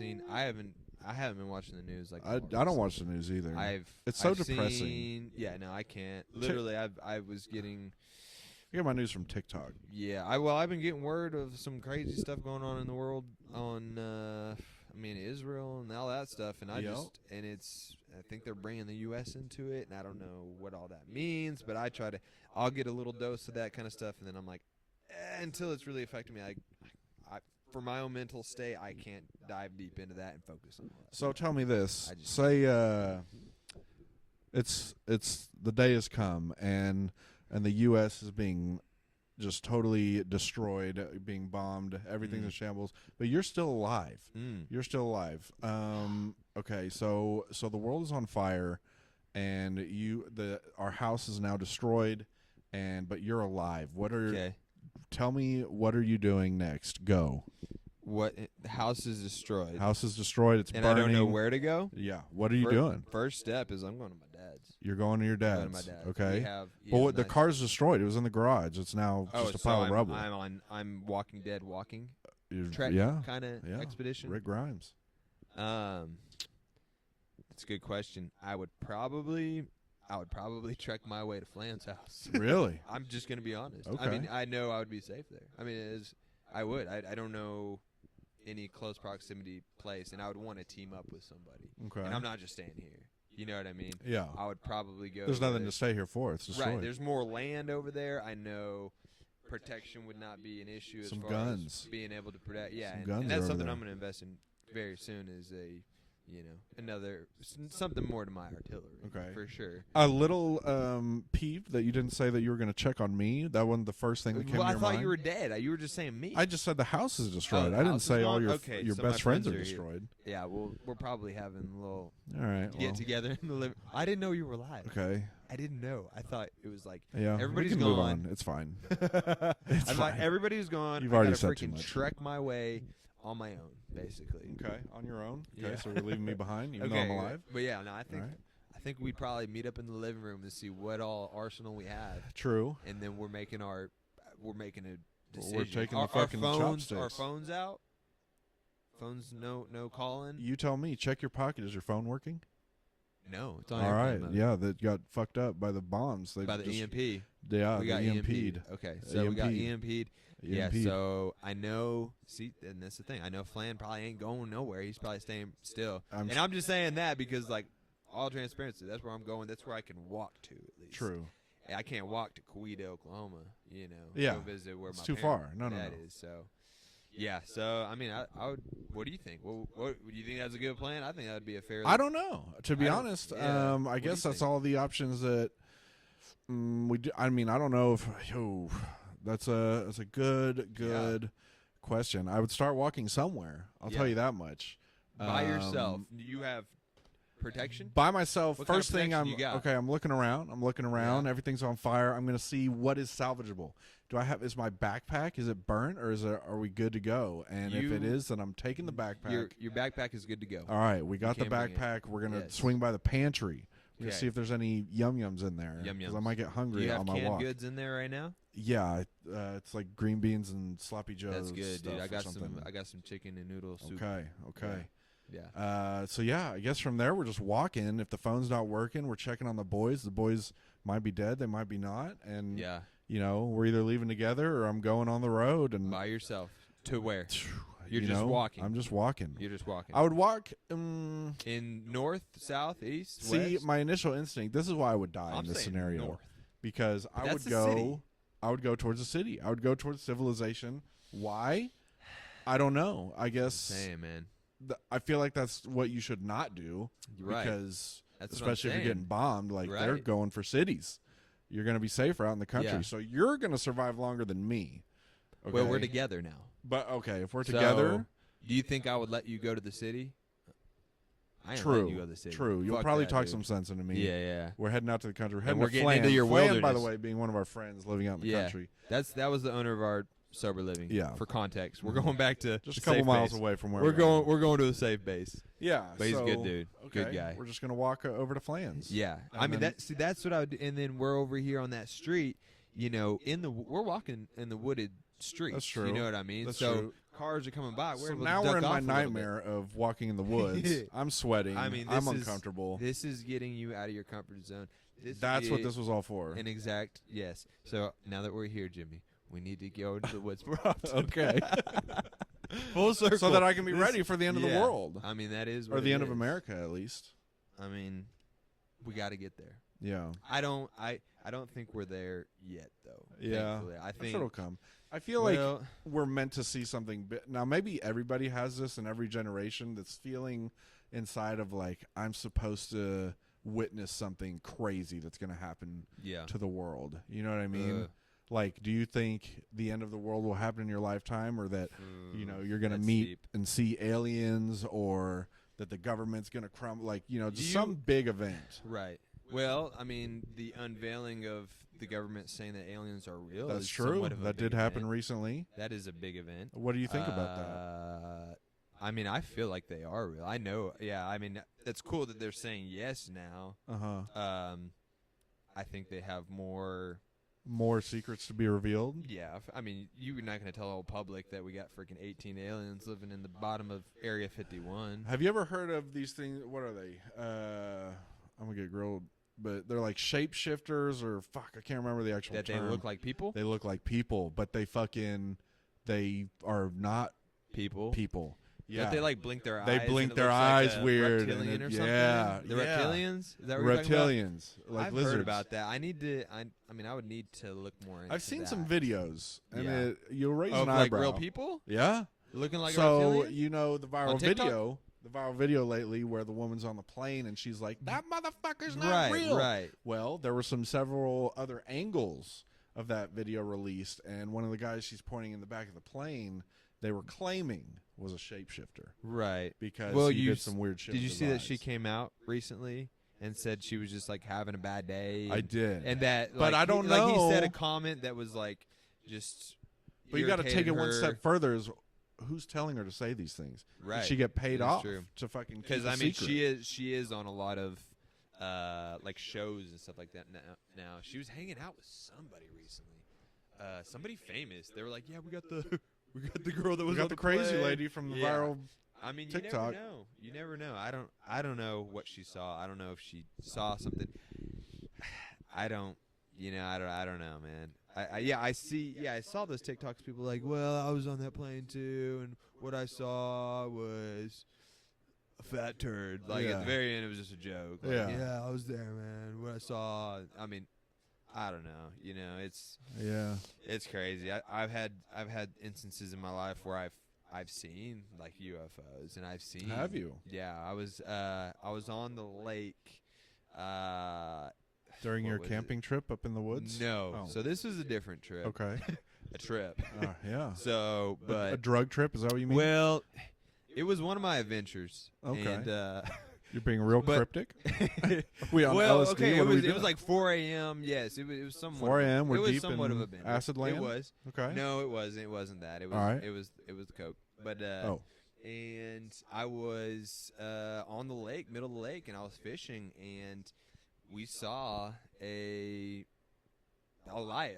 been watching the news like I don't watch the news either. It's so depressing. I can't. Literally, I get my news from TikTok. Yeah, I've been getting word of some crazy stuff going on in the world on Israel and all that stuff, and I think they're bringing the U.S. into it, and I don't know what all that means, but I'll get a little dose of that kind of stuff, and then I'm like, until it's really affecting me, I for my own mental state, I can't dive deep into that and focus on that. So tell me this: say it's the day has come, and the U.S. is being just totally destroyed, being bombed, everything's in shambles, but you're still alive. You're still alive. Okay, so the world is on fire, and our house is now destroyed, but you're alive. Tell me, what are you doing next? Go. What? The house is destroyed. House is destroyed. It's burning. I don't know where to go? Yeah. What are you doing? First step is I'm going to my dad's. You're going to your dad's. I'm going to my dad's. Okay. The car's destroyed. It was in the garage. It's now just a pile of rubble. I'm Walking Dead walking. Trek kind of expedition. Rick Grimes. That's a good question. I would probably trek my way to Flan's house. Really? I'm just going to be honest. Okay. I mean, I know I would be safe there. I mean, I would. I don't know any close proximity place, and I would want to team up with somebody. Okay. And I'm not just staying here. You know what I mean? Yeah. I would probably go. There's nothing to stay here for. It's destroyed. Right. There's more land over there. I know protection would not be an issue as Some far guns. as being able to protect. Yeah. Some guns and that's something there. I'm going to invest in very soon, is something more to my artillery. Okay, for sure. A little peeve that you didn't say that you were going to check on me. That wasn't the first thing that came to your mind. I thought you were dead. You were just saying me. I just said the house is destroyed. I didn't say all your best friends are destroyed. Yeah, we're probably having a little get together in the living. I didn't know you were alive. Okay. I didn't know. I thought it was like everybody's gone. Move on. It's fine. I thought everybody's gone. You've already said too much. Trek my way on my own, basically. Okay, on your own. Okay, so you're leaving me behiing, even though I'm alive. But yeah, no, I think we'd probably meet up in the living room to see what all arsenal we have. True. And then we're making a decision. We're taking the fucking chopsticks. Our phones out. Phones no calling. You tell me. Check your pocket. Is your phone working? No, it's on. All right. Yeah, that got fucked up by the bombs. By the EMP. Yeah, we got EMP'd. Okay, so we got EMP'd. Yeah, so I know. See, and that's the thing. I know Flan probably ain't going nowhere. He's probably staying still. I'm just saying that because, like, all transparency, that's where I'm going. That's where I can walk to, at least. True. I can't walk to Coweta, Oklahoma. Yeah, go visit where it's my too far. No. is. So, yeah. So I mean, I would. What do you think? What do you think that's a good plan? I think that would be a fair. I don't know. To be honest, I guess that's all the options that we do. I mean, I don't know if. That's a good question. I would start walking somewhere. I'll tell you that much. By yourself. Do you have protection? By myself. What first kind of thing I'm looking around. Yeah. Everything's on fire. I'm going to see what is salvageable. Is my backpack, is it burnt, or are we good to go? And if it is, then I'm taking the backpack. Your backpack is good to go. All right, we got the backpack. We're going to swing by the pantry. We're going to see if there's any yum-yums in there. Because I might get hungry on my walk. Do you have canned goods in there right now? Yeah, it's like green beans and sloppy joes. That's good, dude. I got some chicken and noodle soup. Okay. Yeah. So I guess from there we're just walking. If the phone's not working, we're checking on the boys. The boys might be dead, they might be not, and we're either leaving together or I'm going on the road and by yourself to where? You're just walking. I'm just walking. You're just walking. I would walk in north, south, east, See, west? my initial instinct. This is why I would die in this scenario. North. Because I would go towards the city. I would go towards civilization. Why? I don't know. I guess. Same, man. I feel like that's what you should not do. Right. Because that's especially if you're getting bombed, they're going for cities. You're going to be safer out in the country. Yeah. So you're going to survive longer than me. Okay? Well, we're together now. But okay, if we're together, do you think I would let you go to the city? I ain't true. letting you go to the city. True. You'll probably talk some sense into me. Yeah. We're heading out to the country. We're getting into your wilderness. Flan, by the way, being one of our friends living out in the country. That was the owner of our sober living. Yeah. For context, we're going back to just a couple miles away from where we're going. We're going to a safe base. Yeah, but he's a good dude. Okay, good guy. We're just gonna walk over to Flan's. Yeah, I mean that's what I would do. And then we're over here on that street. We're walking in the wooded streets. That's true. You know what I mean? That's true. Cars are coming by. So now we're in my nightmare of walking in the woods. I'm sweating. I mean, I'm uncomfortable. This is getting you out of your comfort zone. That's what this was all for. Yes. So now that we're here, Jimmy, we need to go into the woods more often. Okay. Full circle. So that I can be ready for the end of the world. I mean, that is or the end of America, at least. I mean, we got to get there. Yeah. I don't think we're there yet, though. Yeah. Thankfully. I think it'll come. I feel like we're meant to see something. Now, maybe everybody has this in every generation. That's feeling inside of like I'm supposed to witness something crazy that's going to happen to the world. You know what I mean? Like, do you think the end of the world will happen in your lifetime, or that you're going to meet and see aliens, or that the government's going to crumble? Like, just some big event. Right. Well, I mean, the unveiling of the government saying that aliens are real. That's true. That did happen recently. That is a big event. What do you think about that? I mean, I feel like they are real. I know. Yeah. I mean, it's cool that they're saying yes now. I think they have more secrets to be revealed. Yeah. I mean, you're not going to tell the whole public that we got freaking 18 aliens living in the bottom of Area 51. Have you ever heard of these things? What are they? I'm going to get grilled. But they're like shapeshifters, or fuck, I can't remember the actual term. They look like people? They look like people, but they are not people. Yeah. Don't they like blink their eyes? They blink their eyes like weird. Reptilian or something? Yeah. The reptilians? Is that what you're talking reptilians. About? Like I've lizards. heard about that. I would need to look more into I've seen that. some videos, and you'll raise an like eyebrow. Real people? Yeah. Looking like a so, reptilian? the viral video. the viral video lately where the woman's on the plane and she's like, "That motherfucker's not real." Right. Well, there were several other angles of that video released, and one of the guys she's pointing in the back of the plane, they were claiming was a shapeshifter. Right. Because he did some weird shit. Did you with see his that she eyes. came out recently and said she was just like having a bad day? I did. And that, but I don't know. know. Like he said a comment that was like just. But you got to take it one her. step further. Is who's telling her to say these things? Right. Did she get paid That's off true. to fucking? Because I mean, she is on a lot of like shows and stuff like that now. She was hanging out with somebody recently, somebody famous. They were like, "Yeah, we got the girl that was on the crazy plane. lady from the Yeah. viral." I mean, TikTok. You never know. I don't know what she saw. I don't know if she saw something. I don't know, man. I saw those TikToks. People like, well, I was on that plane too, and what I saw was a fat turd. Like at the very end, it was just a joke. Like, yeah, I was there, man. What I saw. I mean, I don't know. You know, it's crazy. I've had instances in my life where I've seen like UFOs, and I've seen. Have you? Yeah, I was on the lake. During your camping trip up in the woods? No. Oh. So this was a different trip. Okay. A trip. Yeah. So, but a drug trip? Is that what you mean? Well, it was one of my adventures. Okay. And, you're being real cryptic. We on LSD? Okay, it was like 4 a.m. Yes, it was somewhat. 4 a.m. We're deep somewhat in of a bender. acid land. It was. Okay. No, it wasn't. It wasn't that. It was. All right. It was the coke. But and I was on the lake, middle of the lake, and I was fishing, and we saw a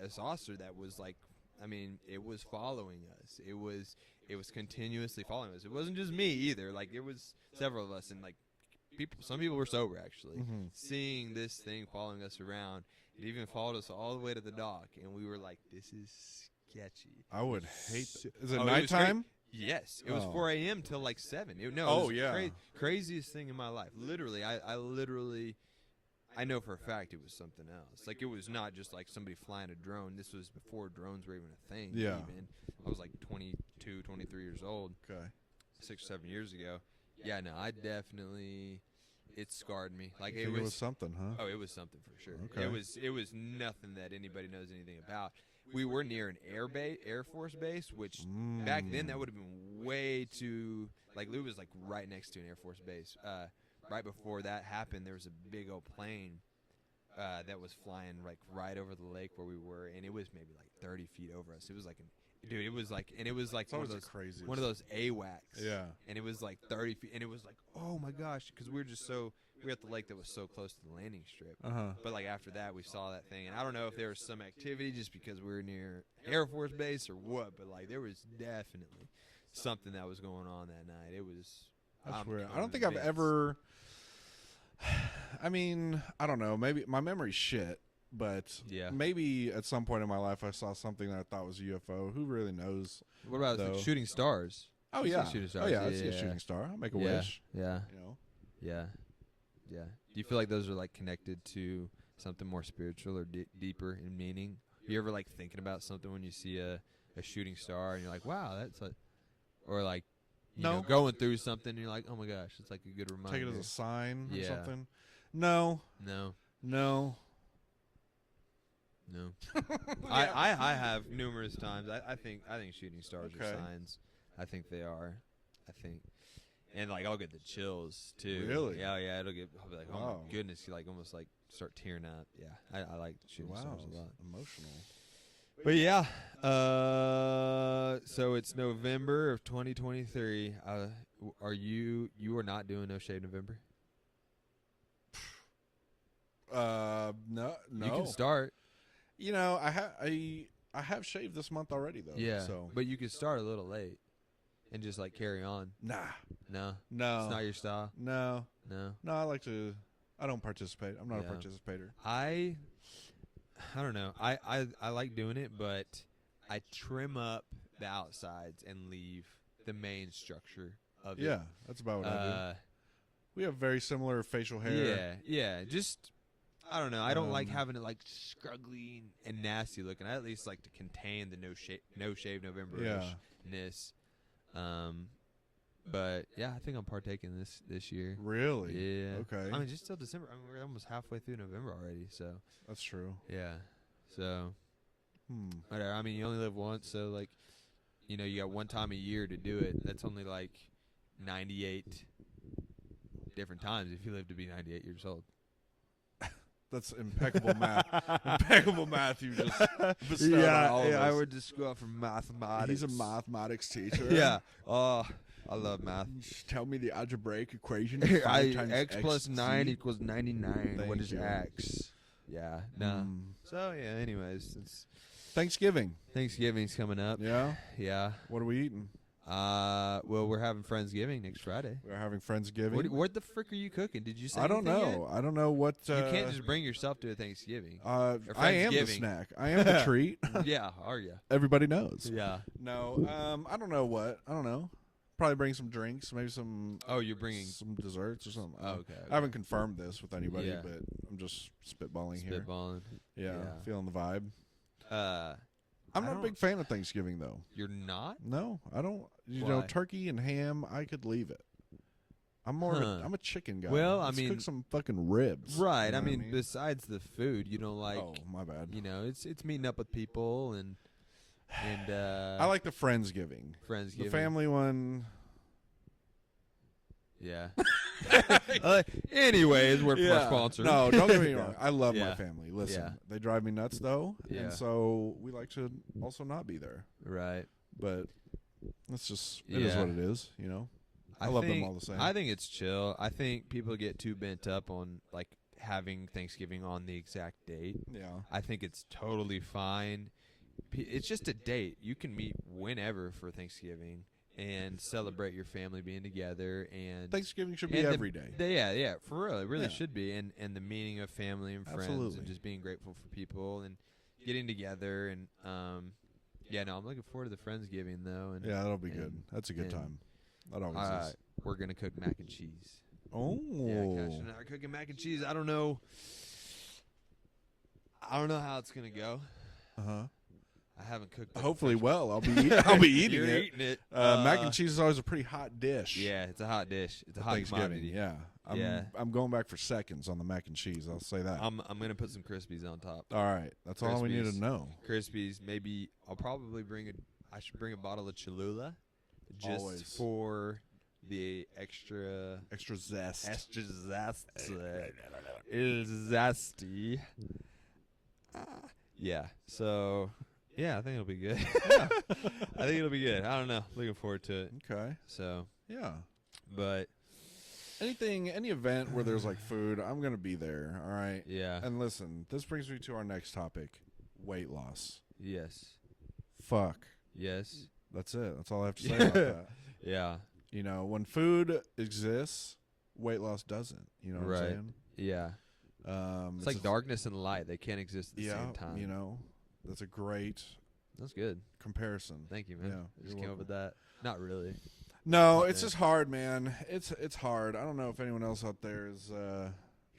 saucer that was like, I mean, it was following us. It was continuously following us. It wasn't just me either. Like there was several of us, and like some people were sober actually, seeing this thing following us around. It even followed us all the way to the dock, and we were like, "This is sketchy." I would hate. Is it nighttime? Yes, it was 4 a.m. till like 7. It was craziest thing in my life. Literally, I know for a fact it was something else. Like, it was not just like somebody flying a drone. This was before drones were even a thing. Yeah. Even. I was like 22, 23 years old. Okay. 6 or 7 years ago. Yeah, no, I definitely, it scarred me. Like, it was something, huh? Oh, it was something for sure. Okay. It was nothing that anybody knows anything about. We were near an Air Force base, which back then that would have been way too, like, it was like right next to an Air Force base. Right before that happened, there was a big old plane that was flying like right over the lake where we were, and it was maybe like 30 feet over us. It was like it was like one of those AWACS. Yeah. And it was like 30 feet, and it was like, oh my gosh, because we were at the lake that was so close to the landing strip. But like after that, we saw that thing, and I don't know if there was some activity just because we were near Air Force Base or what, but like there was definitely something that was going on that night. It was. That's weird. I don't think I've ever. I mean, I don't know. Maybe my memory's shit, but maybe at some point in my life I saw something that I thought was a UFO. Who really knows? What about like shooting stars? Oh yeah, shooting stars. Oh yeah, I see a shooting star. I'll make a wish. Yeah. You know. Yeah. Yeah. Do you feel like those are like connected to something more spiritual or deeper in meaning? You ever like thinking about something when you see a shooting star and you're like, wow, that's like, or like. You know, going through something, and you're like, oh my gosh, it's like a good reminder. Take it as a sign or something. No. I have numerous times. I think shooting stars are signs. I think they are. And like I'll get the chills too. Really? Yeah. I'll be like, oh my goodness, you like almost like start tearing up. Yeah, I like shooting stars a lot. Emotional. But yeah, so it's November of 2023. You are not doing No Shave November? No. You can start. You know, I have shaved this month already though. Yeah. So. But you can start a little late, and just like carry on. No. It's not your style. No. I like to. I don't participate. I'm not a participator. I don't know. I like doing it, but I trim up the outsides and leave the main structure of it. Yeah, that's about what I do. We have very similar facial hair. Yeah. Just, I don't know. I don't like having it like scruggly and nasty looking. I at least like to contain the no shave November-ishness. But yeah, I think I'm partaking this year. Really? Yeah. Okay. I mean, just till December. I mean, we're almost halfway through November already. So that's true. yeah. So whatever. I mean, you only live once, so like, you know, you got one time a year to do it. That's only like 98 different times if you live to be 98 years old. That's impeccable math. Impeccable math you just bestowed on all of us. I would just go out for mathematics. He's a mathematics teacher. Yeah. Oh, I love math. Just tell me the algebraic equation. X plus 9 equals 99. What is X? Yeah. No. So, yeah, anyways. Thanksgiving's coming up. Yeah? Yeah. What are we eating? Well, we're having Friendsgiving next Friday. We're having Friendsgiving. What the frick are you cooking? Did you say I don't know. Yet? I don't know what. You can't just bring yourself to a Thanksgiving. I am the snack. I am the treat. Yeah, are you? Everybody knows. Yeah. No. I don't know what. I don't know. Probably bring some drinks, maybe some. Oh, you're bringing some desserts or something. Oh, okay. I haven't confirmed this with anybody, but I'm just spitballing here. Yeah, feeling the vibe. I'm not a big fan of Thanksgiving, though. You're not? No, I don't. You know, turkey and ham, I could leave it. I'm more. I'm a chicken guy. Well, Let's cook some fucking ribs. Right. You know I mean, besides the food, you don't like. Oh, my bad. You know, it's meeting up with people and. I like the Friendsgiving. The family one. Yeah. Anyways, we're sponsored. No, don't get me wrong. I love my family. Listen, they drive me nuts though, and so we like to also not be there. Right. But it's just it is what it is, you know. I love them all the same. I think it's chill. I think people get too bent up on like having Thanksgiving on the exact date. Yeah. I think it's totally fine. It's just a date. You can meet whenever for Thanksgiving and celebrate your family being together. And Thanksgiving should be every day. Yeah, for real. It really should be. And the meaning of family and friends and just being grateful for people and getting together. And, I'm looking forward to the Friendsgiving, though. And, yeah, that'll be good. That's a good time. That always is. We're going to cook mac and cheese. Oh. Yeah, Cash and I are cooking mac and cheese. I don't know how it's going to go. Uh-huh. I haven't cooked. Hopefully, I'll be eating You're it. Eating it. Mac and cheese is always a pretty hot dish. Yeah, it's a hot dish. It's a hot Thanksgiving. Yeah, I'm going back for seconds on the mac and cheese. I'll say that. I'm gonna put some Crispies on top. All right, that's all we need to know. Crispies. Maybe I'll probably I should bring a bottle of Cholula, just always. For the extra zest. Extra zest. It's zesty. Yeah. So. Yeah, I think it'll be good. I think it'll be good. I don't know. Looking forward to it. Okay. So yeah, but any event where there's like food, I'm gonna be there. All right. Yeah. And listen, this brings me to our next topic: weight loss. Yes. Fuck. Yes. That's it. That's all I have to say about that. Yeah. You know, when food exists, weight loss doesn't. You know what I'm saying? Yeah. It's like darkness and light. They can't exist at the same time. You know. That's a great. That's good comparison. Thank you, man. Yeah, just came up with that. Not really. No, it's just hard, man. It's hard. I don't know if anyone else out there is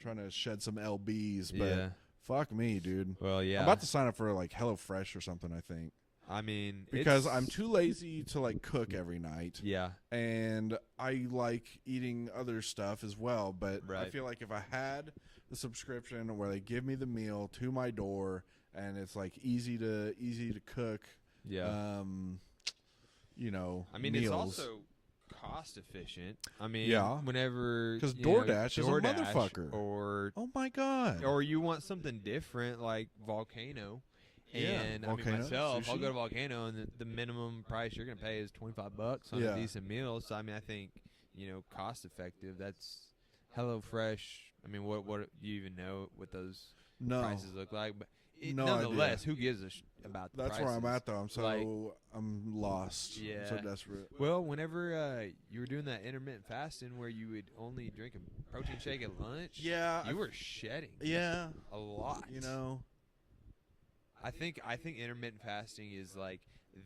trying to shed some lbs, but fuck me, dude. Well, yeah. I'm about to sign up for like HelloFresh or something. I think. I mean, because I'm too lazy to like cook every night. Yeah. And I like eating other stuff as well, but I feel like if I had the subscription where they give me the meal to my door. And it's like easy to cook. Yeah. You know. I mean, meals. It's also cost efficient. I mean, whenever because DoorDash is a motherfucker. Or oh my god. Or you want something different like Volcano. And Volcano, I mean myself, sushi. I'll go to Volcano, and the minimum price you're gonna pay is $25 on a decent meal. So I mean, I think cost effective. That's HelloFresh. I mean, what do you even know what those prices look like? But nonetheless, who gives a about the That's prices? where I'm at, though. I'm lost. Yeah. I'm so desperate. Well, whenever you were doing that intermittent fasting where you would only drink a protein shake at lunch, you were shedding. Yeah. A lot. You know. I think intermittent fasting is like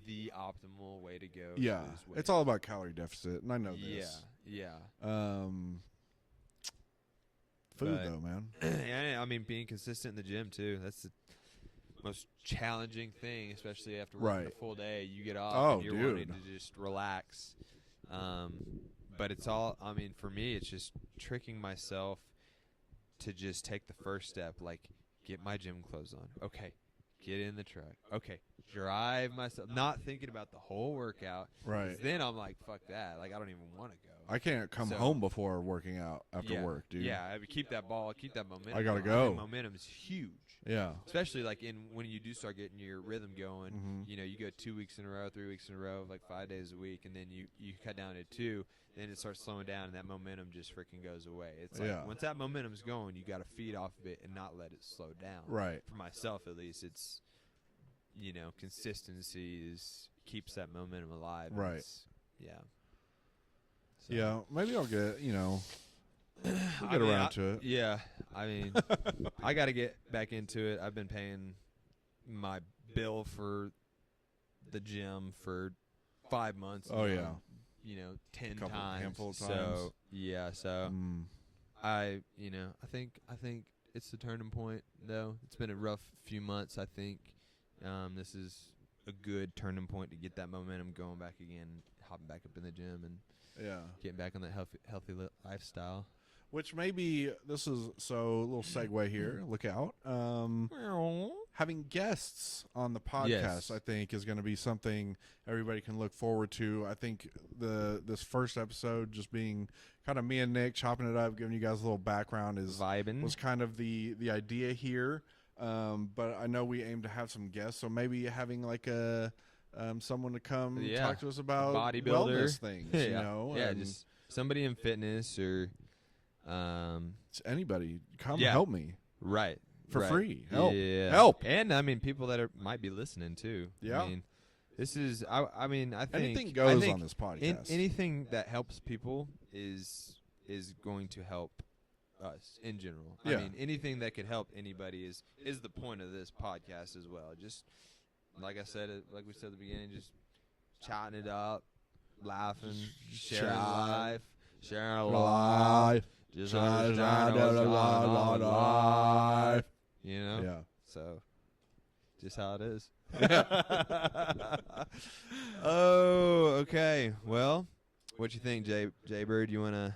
the optimal way to go. Yeah. It's all about calorie deficit, and I know this. Yeah. Food, though, man. Yeah, I mean, being consistent in the gym, too. That's the most challenging thing, especially after working a full day. You get off and you're wanting to just relax. But it's all, I mean, for me, it's just tricking myself to just take the first step, like get my gym clothes on. Okay, get in the truck. Okay, drive myself. Not thinking about the whole workout. Right. Then I'm like, fuck that. Like, I don't even want to go. I can't come home before working out after work, dude. Yeah, I mean, keep that ball, keep that momentum. I gotta go. Momentum is huge. Yeah. Especially like when you do start getting your rhythm going, you know, you go 2 weeks in a row, 3 weeks in a row, like 5 days a week, and then you cut down to 2, then it starts slowing down, and that momentum just freaking goes away. It's like once that momentum's going, you got to feed off of it and not let it slow down. Right. For myself, at least, it's, you know, consistency keeps that momentum alive. Right. Yeah. So. Yeah, maybe I'll get, you know, we'll get around to it. Yeah, I mean, I got to get back into it. I've been paying my bill for the gym for 5 months. Oh, yeah. You know, 10 handful of times. So, yeah, so I think it's the turning point, though. It's been a rough few months, I think. This is a good turning point to get that momentum going back again, hopping back up in the gym and getting back on that healthy lifestyle. Which maybe this is a little segue here. Look out. Having guests on the podcast, I think, is going to be something everybody can look forward to. I think this first episode just being kind of me and Nick chopping it up, giving you guys a little background was kind of the idea here. But I know we aim to have some guests, so maybe having like someone to come talk to us about wellness things, you know? Yeah, just somebody in fitness or anybody come help me. Right. For free. Help. Yeah. Help. And I mean people that might be listening too. Yeah. I mean, this is I think anything goes on this podcast. Anything that helps people is going to help us in general. Yeah. I mean, anything that could help anybody is the point of this podcast as well. Just like we said at the beginning, just chatting it up, laughing, sharing life, just understanding life. You know? Yeah. So, just how it is. Oh, okay. Well, what you think, Jay Bird? You want to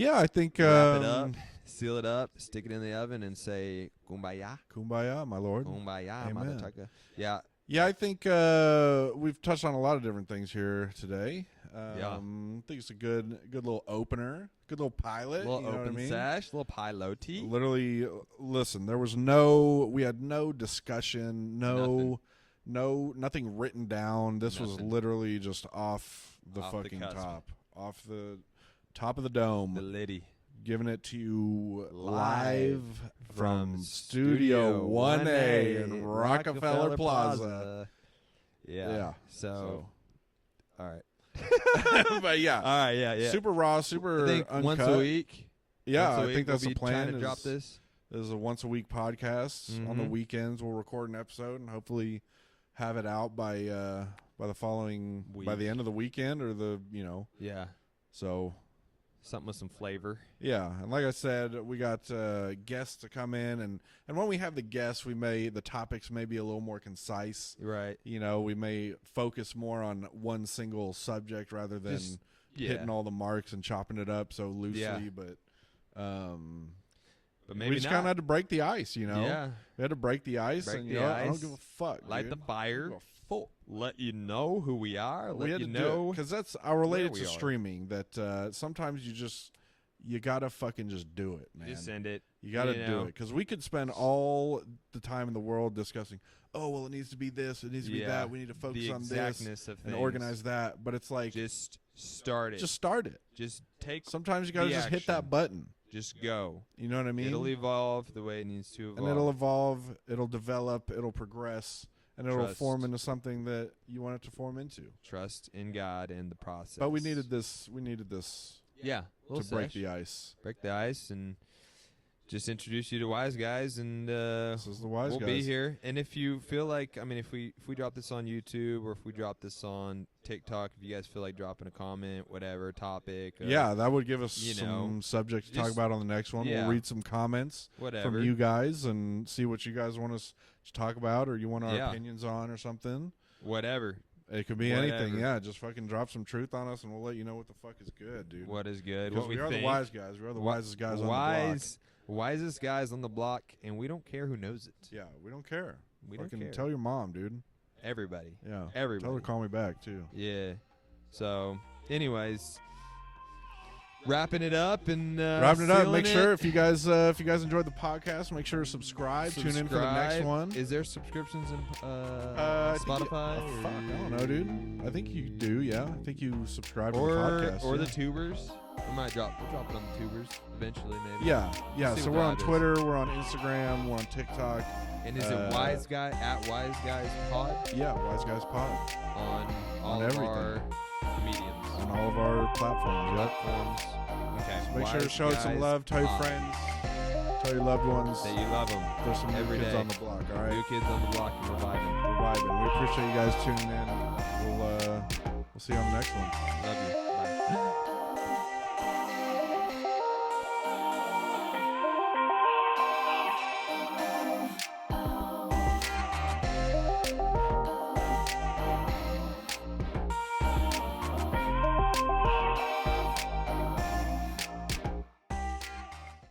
I think wrap it up, seal it up, stick it in the oven, and say kumbaya? Kumbaya, my lord. Kumbaya, Amen. motherfucker. Yeah. Yeah, I think we've touched on a lot of different things here today. I think it's a good little opener, good little pilot. Little you know open what I mean? sash, little piloty. Literally, listen, we had no discussion, nothing written down. This was literally just off the fucking top, off the top of the dome. The liddy. Giving it to you live from Studio 1A in Rockefeller Plaza. Yeah. So, all right. But yeah. All right, yeah. Super raw, super I think uncut. once a week. Yeah, I think that's the plan. Trying to drop this. This is a once a week podcast. On the weekends, we'll record an episode and hopefully have it out by the following week. By the end of the weekend or Yeah. So something with some flavor. Yeah, and like I said, we got guests to come in, and when we have the guests, the topics may be a little more concise. Right. You know, we may focus more on one single subject rather than hitting all the marks and chopping it up so loosely. But maybe we just kind of had to break the ice, you know? Yeah. We had to break the ice, I don't give a fuck. Light the fire. Let you know who we are. We had to know, because that's I related to streaming. That sometimes you gotta fucking just do it, man. Just send it. You gotta do it, because we could spend all the time in the world discussing. Oh well, it needs to be this. It needs to be that. We need to focus on this and organize that. But it's like just start it. Just start it. Just take. Sometimes you gotta just hit that button. Just go. You know what I mean? It'll evolve the way it needs to evolve. And it'll evolve. It'll develop. It'll progress. And it'll form into something that you want it to form into. Trust in God and the process. But we needed this. Yeah. To break the ice. Break the ice and just introduce you to Wise Guys. And this is the Wise Guys. We'll be here. And if you feel like, if we drop this on YouTube or if we drop this on TikTok, if you guys feel like dropping a comment, whatever topic. That would give us some subject to talk about on the next one. We'll read some comments from you guys and see what you guys want us to talk about or you want our opinions on or something. Whatever. It could be anything. Yeah, just fucking drop some truth on us, and we'll let you know what the fuck is good, dude. What is good? What we are the wise guys. We are the wisest guys on the block. Wisest guys on the block, and we don't care who knows it. Yeah, we don't care. We don't care. Tell your mom, dude. Everybody. Yeah. Everybody. Tell her to call me back too. Yeah. So, anyways, wrapping it up and Make sure if you guys enjoyed the podcast, make sure to subscribe. Tune in for the next one. Is there subscriptions in Spotify? Fuck, I don't know, dude. I think you do. Yeah, I think you subscribe to the podcast or the tubers. We might drop it on the tubers eventually, maybe. Yeah. So we're on Twitter, we're on Instagram, we're on TikTok. And is it Wise Guy at Wise Guys Pod? Yeah, Wise Guys Pod on all of our mediums, on all of our platforms. Okay. So make sure to show some love. Tell your friends. Tell your loved ones that you love them. There's some new kids on the block. All right. New kids on the block, and we're vibing. We appreciate you guys tuning in. We'll see you on the next one. Love you. Bye.